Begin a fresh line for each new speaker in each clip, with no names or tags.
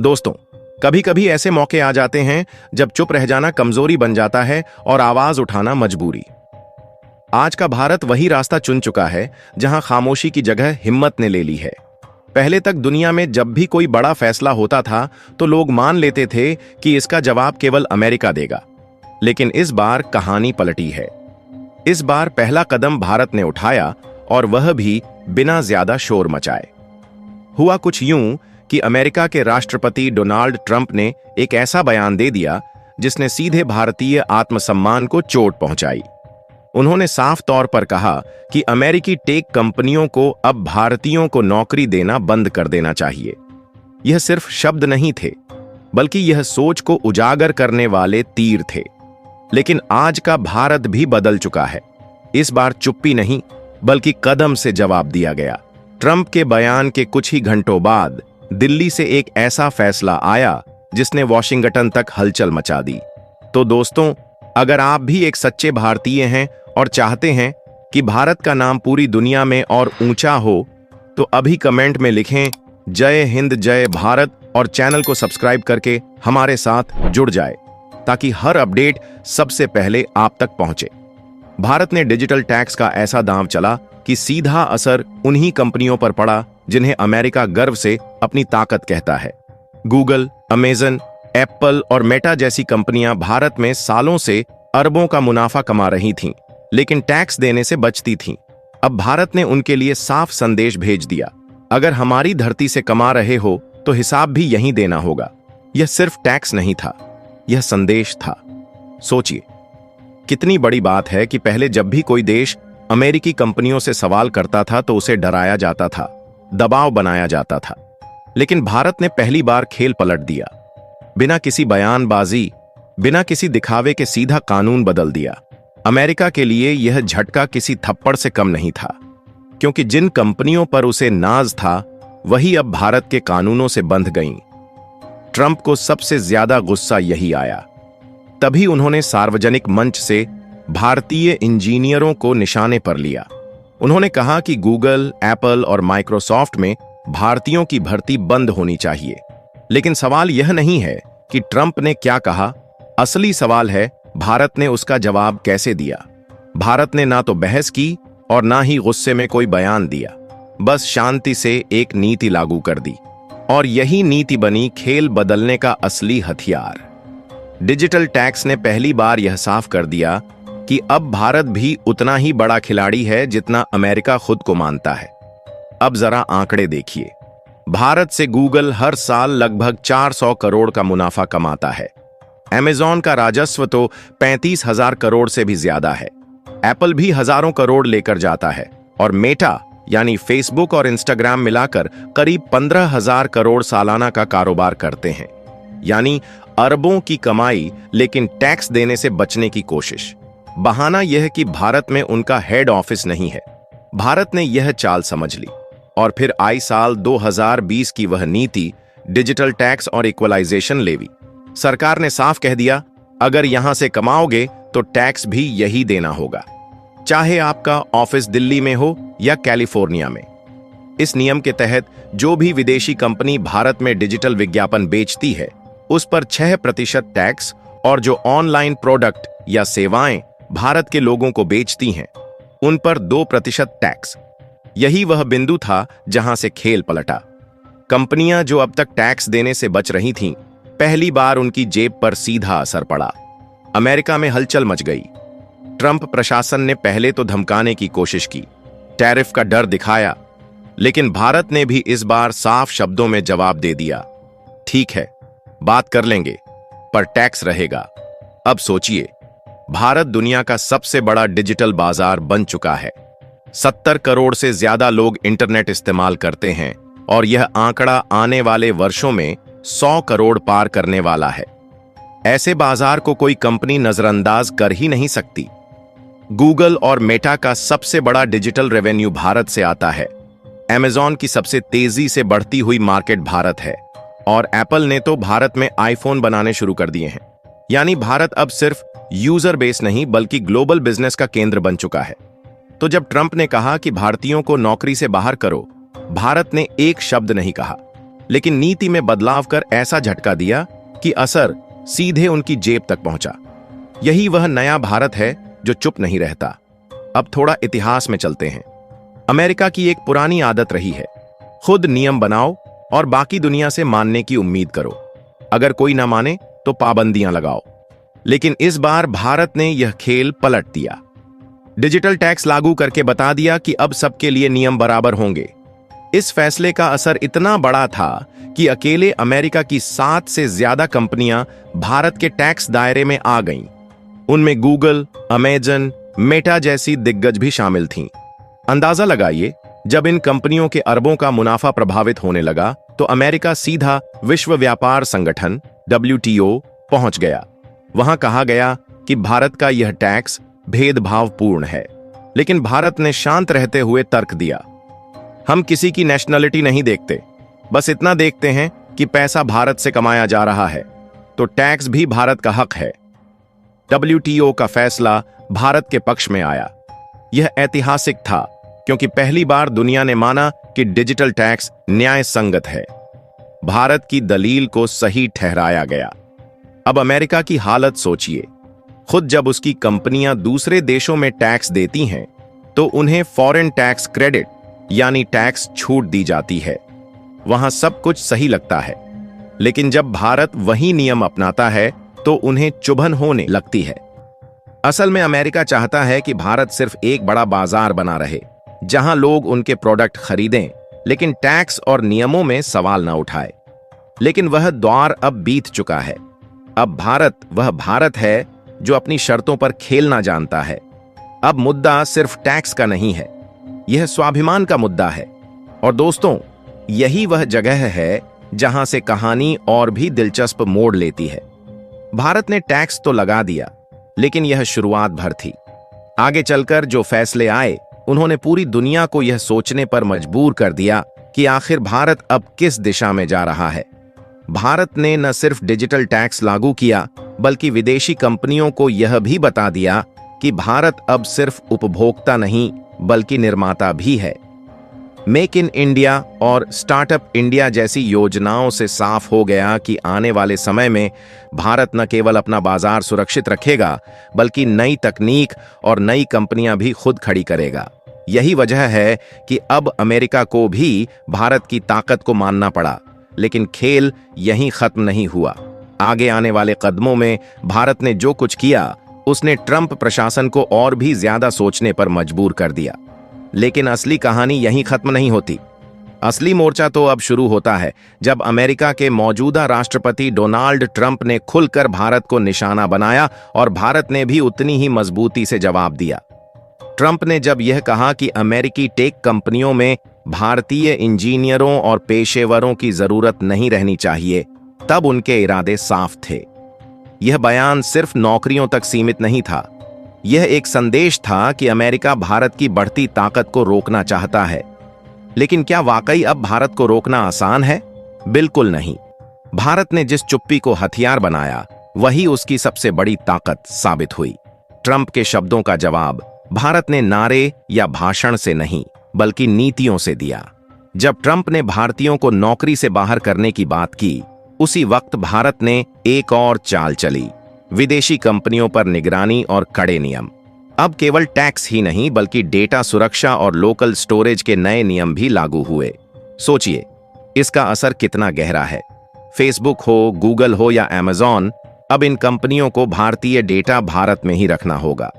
दोस्तों, कभी कभी ऐसे मौके आ जाते हैं जब चुप रह जाना कमजोरी बन जाता है और आवाज उठाना मजबूरी। आज का भारत वही रास्ता चुन चुका है जहां खामोशी की जगह हिम्मत ने ले ली है। पहले तक दुनिया में जब भी कोई बड़ा फैसला होता था तो लोग मान लेते थे कि इसका जवाब केवल अमेरिका देगा, लेकिन इस बार कहानी पलटी है। इस बार पहला कदम भारत ने उठाया और वह भी बिना ज्यादा शोर मचाए। हुआ कुछ यूं कि अमेरिका के राष्ट्रपति डोनाल्ड ट्रंप ने एक ऐसा बयान दे दिया जिसने सीधे भारतीय आत्मसम्मान को चोट पहुंचाई। उन्होंने साफ तौर पर कहा कि अमेरिकी टेक कंपनियों को अब भारतीयों को नौकरी देना बंद कर देना चाहिए। यह सिर्फ शब्द नहीं थे, बल्कि यह सोच को उजागर करने वाले तीर थे। लेकिन आज का भारत भी बदल चुका है। इस बार चुप्पी नहीं, बल्कि कदम से जवाब दिया गया। ट्रंप के बयान के कुछ ही घंटों बाद दिल्ली से एक ऐसा फैसला आया जिसने वॉशिंगटन तक हलचल मचा दी। तो दोस्तों, अगर आप भी एक सच्चे भारतीय हैं और चाहते हैं कि भारत का नाम पूरी दुनिया में और ऊंचा हो, तो अभी कमेंट में लिखें जय हिंद जय भारत और चैनल को सब्सक्राइब करके हमारे साथ जुड़ जाए ताकि हर अपडेट सबसे पहले आप तक पहुंचे। भारत ने डिजिटल टैक्स का ऐसा दांव चला कि सीधा असर उन्हीं कंपनियों पर पड़ा जिन्हें अमेरिका गर्व से अपनी ताकत कहता है। गूगल, अमेजन, एप्पल और मेटा जैसी कंपनियां भारत में सालों से अरबों का मुनाफा कमा रही थीं, लेकिन टैक्स देने से बचती थीं। अब भारत ने उनके लिए साफ संदेश भेज दिया, अगर हमारी धरती से कमा रहे हो तो हिसाब भी यहीं देना होगा। यह सिर्फ टैक्स नहीं था, यह संदेश था। सोचिए, कितनी बड़ी बात है कि पहले जब भी कोई देश अमेरिकी कंपनियों से सवाल करता था तो उसे डराया जाता था, दबाव बनाया जाता था। लेकिन भारत ने पहली बार खेल पलट दिया। बिना किसी बयानबाजी, बिना किसी दिखावे के सीधा कानून बदल दिया। अमेरिका के लिए यह झटका किसी थप्पड़ से कम नहीं था, क्योंकि जिन कंपनियों पर उसे नाज था वही अब भारत के कानूनों से बंध गईं। ट्रंप को सबसे ज्यादा गुस्सा यही आया। तभी उन्होंने सार्वजनिक मंच से भारतीय इंजीनियरों को निशाने पर लिया। उन्होंने कहा कि गूगल, एप्पल और माइक्रोसॉफ्ट में भारतीयों की भर्ती बंद होनी चाहिए। लेकिन सवाल यह नहीं है कि ट्रंप ने क्या कहा, असली सवाल है भारत ने उसका जवाब कैसे दिया। भारत ने ना तो बहस की और ना ही गुस्से में कोई बयान दिया, बस शांति से एक नीति लागू कर दी। और यही नीति बनी खेल बदलने का असली हथियार। डिजिटल टैक्स ने पहली बार यह साफ कर दिया कि अब भारत भी उतना ही बड़ा खिलाड़ी है जितना अमेरिका खुद को मानता है। अब जरा आंकड़े देखिए। भारत से गूगल हर साल लगभग 400 करोड़ का मुनाफा कमाता है। अमेजॉन का राजस्व तो 35,000 करोड़ से भी ज्यादा है। एप्पल भी हजारों करोड़ लेकर जाता है और मेटा यानी फेसबुक और इंस्टाग्राम मिलाकर करीब 15,000 करोड़ सालाना का कारोबार करते हैं। यानी अरबों की कमाई, लेकिन टैक्स देने से बचने की कोशिश। बहाना यह कि भारत में उनका हेड ऑफिस नहीं है। भारत ने यह चाल समझ ली और फिर आई साल 2020 की वह नीति, डिजिटल टैक्स और इक्वलाइजेशन लेवी। सरकार ने साफ कह दिया, अगर यहां से कमाओगे तो टैक्स भी यही देना होगा, चाहे आपका ऑफिस दिल्ली में हो या कैलिफोर्निया में। इस नियम के तहत जो भी विदेशी कंपनी भारत में डिजिटल विज्ञापन बेचती है उस पर 6% टैक्स, और जो ऑनलाइन प्रोडक्ट या सेवाएं भारत के लोगों को बेचती हैं उन पर 2% टैक्स। यही वह बिंदु था जहां से खेल पलटा। कंपनियां जो अब तक टैक्स देने से बच रही थीं, पहली बार उनकी जेब पर सीधा असर पड़ा। अमेरिका में हलचल मच गई। ट्रंप प्रशासन ने पहले तो धमकाने की कोशिश की, टैरिफ का डर दिखाया, लेकिन भारत ने भी इस बार साफ शब्दों में जवाब दे दिया, ठीक है, बात कर लेंगे, पर टैक्स रहेगा। अब सोचिए, भारत दुनिया का सबसे बड़ा डिजिटल बाजार बन चुका है। 70 करोड़ से ज्यादा लोग इंटरनेट इस्तेमाल करते हैं और यह आंकड़ा आने वाले वर्षों में 100 करोड़ पार करने वाला है। ऐसे बाजार को कोई कंपनी नजरअंदाज कर ही नहीं सकती। गूगल और मेटा का सबसे बड़ा डिजिटल रेवेन्यू भारत से आता है। अमेजॉन की सबसे तेजी से बढ़ती हुई मार्केट भारत है और एप्पल ने तो भारत में आईफोन बनाने शुरू कर दिए हैं। यानी भारत अब सिर्फ यूजर बेस नहीं बल्कि ग्लोबल बिजनेस का केंद्र बन चुका है। तो जब ट्रंप ने कहा कि भारतीयों को नौकरी से बाहर करो, भारत ने एक शब्द नहीं कहा, लेकिन नीति में बदलाव कर ऐसा झटका दिया कि असर सीधे उनकी जेब तक पहुंचा। यही वह नया भारत है जो चुप नहीं रहता। अब थोड़ा इतिहास में चलते हैं। अमेरिका की एक पुरानी आदत रही है, खुद नियम बनाओ और बाकी दुनिया से मानने की उम्मीद करो। अगर कोई ना माने तो पाबंदियां लगाओ। लेकिन इस बार भारत ने यह खेल पलट दिया। डिजिटल टैक्स लागू करके बता दिया कि अब सबके लिए नियम बराबर होंगे। इस फैसले का असर इतना बड़ा था कि अकेले अमेरिका की 7 से ज्यादा कंपनियां भारत के टैक्स दायरे में आ गईं। उनमें गूगल, अमेजन, मेटा जैसी दिग्गज भी शामिल थीं। अंदाजा लगाइए, जब इन कंपनियों के अरबों का मुनाफा प्रभावित होने लगा तो अमेरिका सीधा विश्व व्यापार संगठन WTO पहुंच गया। वहां कहा गया कि भारत का यह टैक्स भेदभावपूर्ण है। लेकिन भारत ने शांत रहते हुए तर्क दिया, हम किसी की नेशनलिटी नहीं देखते, बस इतना देखते हैं कि पैसा भारत से कमाया जा रहा है तो टैक्स भी भारत का हक है। WTO का फैसला भारत के पक्ष में आया। यह ऐतिहासिक था क्योंकि पहली बार दुनिया ने माना कि डिजिटल टैक्स न्याय संगत है। भारत की दलील को सही ठहराया गया। अब अमेरिका की हालत सोचिए, खुद जब उसकी कंपनियां दूसरे देशों में टैक्स देती हैं तो उन्हें फॉरेन टैक्स क्रेडिट यानी टैक्स छूट दी जाती है। वहां सब कुछ सही लगता है। लेकिन जब भारत वही नियम अपनाता है तो उन्हें चुभन होने लगती है। असल में अमेरिका चाहता है कि भारत सिर्फ एक बड़ा बाजार बना रहे जहां लोग उनके प्रोडक्ट खरीदें, लेकिन टैक्स और नियमों में सवाल न उठाए। लेकिन वह दौर अब बीत चुका है। अब भारत वह भारत है जो अपनी शर्तों पर खेलना जानता है। अब मुद्दा सिर्फ टैक्स का नहीं है, यह स्वाभिमान का मुद्दा है। और दोस्तों, यही वह जगह है जहां से कहानी और भी दिलचस्प मोड़ लेती है। भारत ने टैक्स तो लगा दिया, लेकिन यह शुरुआत भर थी। आगे चलकर जो फैसले आए उन्होंने पूरी दुनिया को यह सोचने पर मजबूर कर दिया कि आखिर भारत अब किस दिशा में जा रहा है। भारत ने न सिर्फ डिजिटल टैक्स लागू किया, बल्कि विदेशी कंपनियों को यह भी बता दिया कि भारत अब सिर्फ उपभोक्ता नहीं बल्कि निर्माता भी है। मेक इन इंडिया और स्टार्टअप इंडिया जैसी योजनाओं से साफ हो गया कि आने वाले समय में भारत न केवल अपना बाजार सुरक्षित रखेगा, बल्कि नई तकनीक और नई कंपनियां भी खुद खड़ी करेगा। यही वजह है कि अब अमेरिका को भी भारत की ताकत को मानना पड़ा। लेकिन खेल यहीं खत्म नहीं हुआ। आगे आने वाले कदमों में भारत ने जो कुछ किया उसने ट्रंप प्रशासन को और भी ज्यादा सोचने पर मजबूर कर दिया। लेकिन असली कहानी यहीं खत्म नहीं होती। असली मोर्चा तो अब शुरू होता है जब अमेरिका के मौजूदा राष्ट्रपति डोनाल्ड ट्रंप ने खुलकर भारत को निशाना बनाया और भारत ने भी उतनी ही मजबूती से जवाब दिया। ट्रंप ने जब यह कहा कि अमेरिकी टेक कंपनियों में भारतीय इंजीनियरों और पेशेवरों की जरूरत नहीं रहनी चाहिए, तब उनके इरादे साफ थे। यह बयान सिर्फ नौकरियों तक सीमित नहीं था, यह एक संदेश था कि अमेरिका भारत की बढ़ती ताकत को रोकना चाहता है। लेकिन क्या वाकई अब भारत को रोकना आसान है? बिल्कुल नहीं। भारत ने जिस चुप्पी को हथियार बनाया, वही उसकी सबसे बड़ी ताकत साबित हुई। ट्रंप के शब्दों का जवाब भारत ने नारे या भाषण से नहीं, बल्कि नीतियों से दिया। जब ट्रंप ने भारतीयों को नौकरी से बाहर करने की बात की, उसी वक्त भारत ने एक और चाल चली, विदेशी कंपनियों पर निगरानी और कड़े नियम। अब केवल टैक्स ही नहीं, बल्कि डेटा सुरक्षा और लोकल स्टोरेज के नए नियम भी लागू हुए। सोचिए, इसका असर कितना गहरा है। फेसबुक हो, गूगल हो या अमेज़न, अब इन कंपनियों को भारतीय डेटा भारत में ही रखना होगा।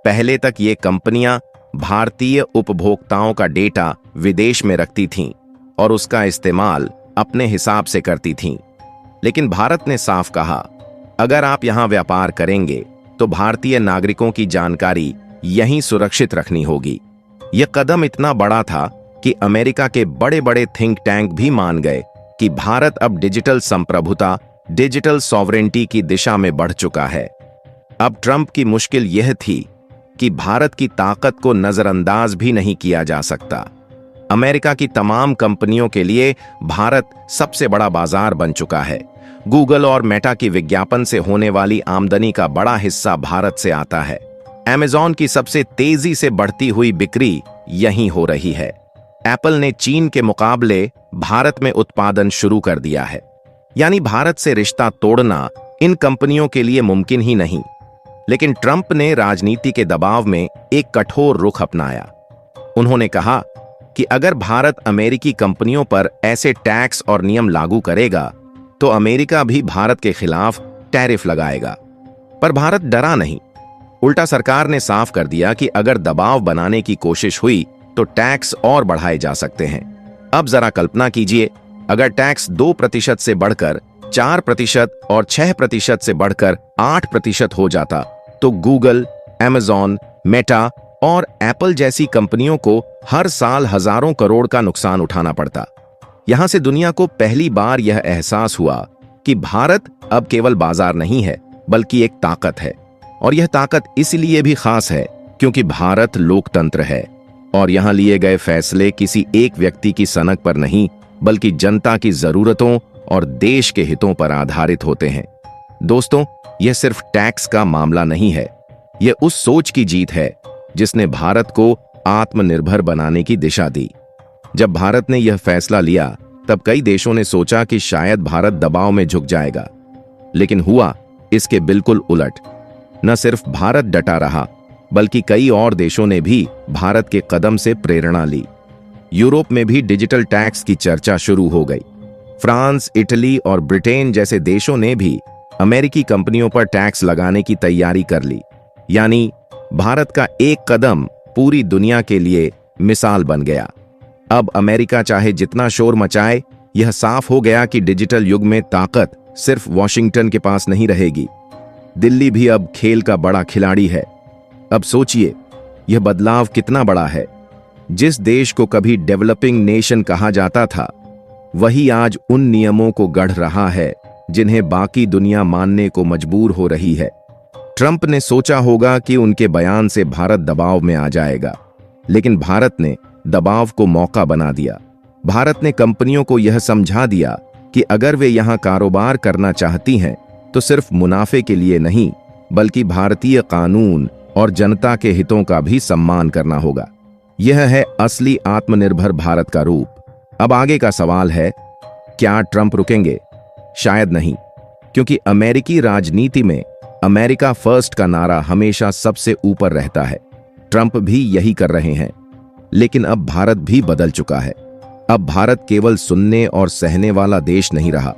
पहले तक ये कंपनियां भारतीय उपभोक्ताओं का डेटा विदेश में रखती थीं और उसका इस्तेमाल अपने हिसाब से करती थीं। लेकिन भारत ने साफ कहा, अगर आप यहां व्यापार करेंगे तो भारतीय नागरिकों की जानकारी यहीं सुरक्षित रखनी होगी। यह कदम इतना बड़ा था कि अमेरिका के बड़े बड़े थिंक टैंक भी मान गए कि भारत अब डिजिटल संप्रभुता, डिजिटल सॉवरेंटी की दिशा में बढ़ चुका है। अब ट्रंप की मुश्किल यह थी कि भारत की ताकत को नजरअंदाज भी नहीं किया जा सकता। अमेरिका की तमाम कंपनियों के लिए भारत सबसे बड़ा बाजार बन चुका है। गूगल और मेटा की विज्ञापन से होने वाली आमदनी का बड़ा हिस्सा भारत से आता है। अमेज़न की सबसे तेजी से बढ़ती हुई बिक्री यहीं हो रही है। एप्पल ने चीन के मुकाबले भारत में उत्पादन शुरू कर दिया है। यानी भारत से रिश्ता तोड़ना इन कंपनियों के लिए मुमकिन ही नहीं। लेकिन ट्रंप ने राजनीति के दबाव में एक कठोर रुख अपनाया। उन्होंने कहा कि अगर भारत अमेरिकी कंपनियों पर ऐसे टैक्स और नियम लागू करेगा तो अमेरिका भी भारत के खिलाफ टैरिफ लगाएगा। पर भारत डरा नहीं। उल्टा सरकार ने साफ कर दिया कि अगर दबाव बनाने की कोशिश हुई तो टैक्स और बढ़ाए जा सकते हैं। अब जरा कल्पना कीजिए, अगर टैक्स 2% से बढ़कर 4% और 6% से बढ़कर 8% हो जाता तो गूगल, अमेज़न, मेटा और एप्पल जैसी कंपनियों को हर साल हजारों करोड़ का नुकसान उठाना पड़ता। यहां से दुनिया को पहली बार यह एहसास हुआ कि भारत अब केवल बाजार नहीं है बल्कि एक ताकत है। और यह ताकत इसलिए भी खास है क्योंकि भारत लोकतंत्र है और यहां लिए गए फैसले किसी एक व्यक्ति की सनक पर नहीं बल्कि जनता की जरूरतों और देश के हितों पर आधारित होते हैं। दोस्तों, यह सिर्फ टैक्स का मामला नहीं है, यह उस सोच की जीत है जिसने भारत को आत्मनिर्भर बनाने की दिशा दी। जब भारत ने यह फैसला लिया तब कई देशों ने सोचा कि शायद भारत दबाव में झुक जाएगा, लेकिन हुआ इसके बिल्कुल उलट। न सिर्फ भारत डटा रहा बल्कि कई और देशों ने भी भारत के कदम से प्रेरणा ली। यूरोप में भी डिजिटल टैक्स की चर्चा शुरू हो गई। फ्रांस, इटली और ब्रिटेन जैसे देशों ने भी अमेरिकी कंपनियों पर टैक्स लगाने की तैयारी कर ली। यानी भारत का एक कदम पूरी दुनिया के लिए मिसाल बन गया। अब अमेरिका चाहे जितना शोर मचाए, यह साफ हो गया कि डिजिटल युग में ताकत सिर्फ वॉशिंगटन के पास नहीं रहेगी। दिल्ली भी अब खेल का बड़ा खिलाड़ी है। अब सोचिए, यह बदलाव कितना बड़ा है। जिस देश को कभी डेवलपिंग नेशन कहा जाता था, वही आज उन नियमों को गढ़ रहा है जिन्हें बाकी दुनिया मानने को मजबूर हो रही है। ट्रंप ने सोचा होगा कि उनके बयान से भारत दबाव में आ जाएगा, लेकिन भारत ने दबाव को मौका बना दिया। भारत ने कंपनियों को यह समझा दिया कि अगर वे यहां कारोबार करना चाहती हैं तो सिर्फ मुनाफे के लिए नहीं बल्कि भारतीय कानून और जनता के हितों का भी सम्मान करना होगा। यह है असली आत्मनिर्भर भारत का रूप। अब आगे का सवाल है, क्या ट्रंप रुकेंगे? शायद नहीं, क्योंकि अमेरिकी राजनीति में अमेरिका फर्स्ट का नारा हमेशा सबसे ऊपर रहता है। ट्रंप भी यही कर रहे हैं। लेकिन अब भारत भी बदल चुका है। अब भारत केवल सुनने और सहने वाला देश नहीं रहा।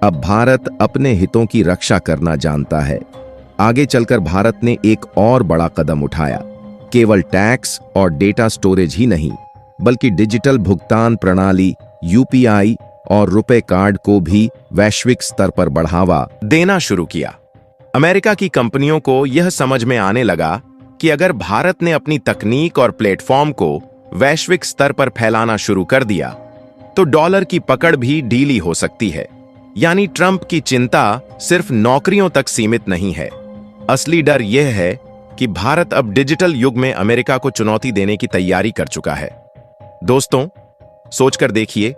अब भारत अपने हितों की रक्षा करना जानता है। आगे चलकर भारत ने एक और बड़ा कदम उठाया। केवल टैक्स और डेटा स्टोरेज ही नहीं बल्कि डिजिटल भुगतान प्रणाली यूपीआई और रुपे कार्ड को भी वैश्विक स्तर पर बढ़ावा देना शुरू किया। अमेरिका की कंपनियों को यह समझ में आने लगा कि अगर भारत ने अपनी तकनीक और प्लेटफॉर्म को वैश्विक स्तर पर फैलाना शुरू कर दिया तो डॉलर की पकड़ भी ढीली हो सकती है। यानी ट्रंप की चिंता सिर्फ नौकरियों तक सीमित नहीं है। असली डर यह है कि भारत अब डिजिटल युग में अमेरिका को चुनौती देने की तैयारी कर चुका है। दोस्तों, सोचकर देखिए,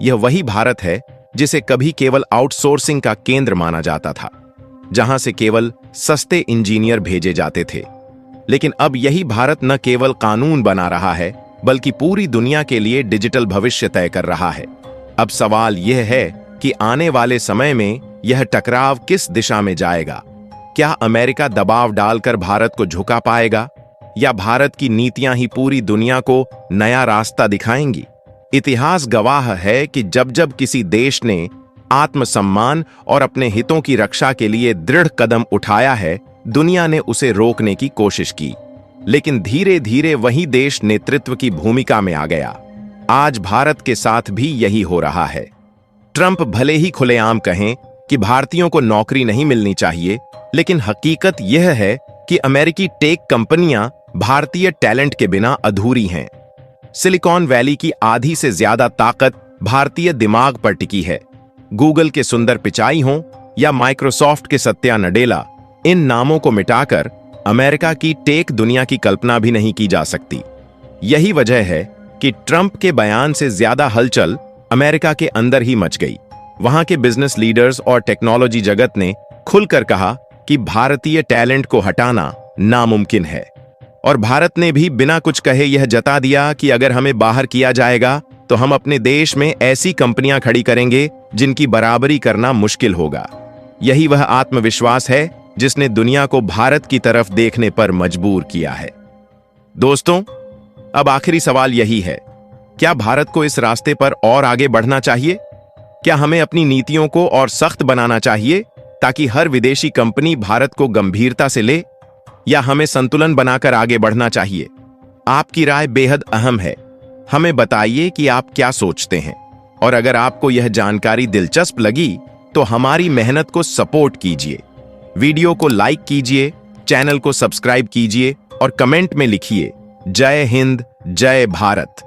यह वही भारत है जिसे कभी केवल आउटसोर्सिंग का केंद्र माना जाता था, जहां से केवल सस्ते इंजीनियर भेजे जाते थे। लेकिन अब यही भारत न केवल कानून बना रहा है बल्कि पूरी दुनिया के लिए डिजिटल भविष्य तय कर रहा है। अब सवाल यह है कि आने वाले समय में यह टकराव किस दिशा में जाएगा। क्या अमेरिका दबाव डालकर भारत को झुका पाएगा या भारत की नीतियां ही पूरी दुनिया को नया रास्ता दिखाएंगी? इतिहास गवाह है कि जब जब किसी देश ने आत्मसम्मान और अपने हितों की रक्षा के लिए दृढ़ कदम उठाया है, दुनिया ने उसे रोकने की कोशिश की। लेकिन धीरे धीरे वही देश नेतृत्व की भूमिका में आ गया। आज भारत के साथ भी यही हो रहा है। ट्रंप भले ही खुलेआम कहें कि भारतीयों को नौकरी नहीं मिलनी चाहिए, लेकिन हकीकत यह है कि अमेरिकी टेक कंपनियां भारतीय टैलेंट के बिना अधूरी हैं। सिलिकॉन वैली की आधी से ज्यादा ताकत भारतीय दिमाग पर टिकी है। गूगल के सुंदर पिचाई हों या माइक्रोसॉफ्ट के सत्या नडेला, इन नामों को मिटाकर अमेरिका की टेक दुनिया की कल्पना भी नहीं की जा सकती। यही वजह है कि ट्रंप के बयान से ज्यादा हलचल अमेरिका के अंदर ही मच गई। वहां के बिजनेस लीडर्स और टेक्नोलॉजी जगत ने खुलकर कहा कि भारतीय टैलेंट को हटाना नामुमकिन है। और भारत ने भी बिना कुछ कहे यह जता दिया कि अगर हमें बाहर किया जाएगा तो हम अपने देश में ऐसी कंपनियां खड़ी करेंगे जिनकी बराबरी करना मुश्किल होगा। यही वह आत्मविश्वास है जिसने दुनिया को भारत की तरफ देखने पर मजबूर किया है। दोस्तों, अब आखिरी सवाल यही है, क्या भारत को इस रास्ते पर और आगे बढ़ना चाहिए? क्या हमें अपनी नीतियों को और सख्त बनाना चाहिए ताकि हर विदेशी कंपनी भारत को गंभीरता से ले, या हमें संतुलन बनाकर आगे बढ़ना चाहिए? आपकी राय बेहद अहम है। हमें बताइए कि आप क्या सोचते हैं। और अगर आपको यह जानकारी दिलचस्प लगी तो हमारी मेहनत को सपोर्ट कीजिए, वीडियो को लाइक कीजिए, चैनल को सब्सक्राइब कीजिए और कमेंट में लिखिए जय हिंद, जय भारत।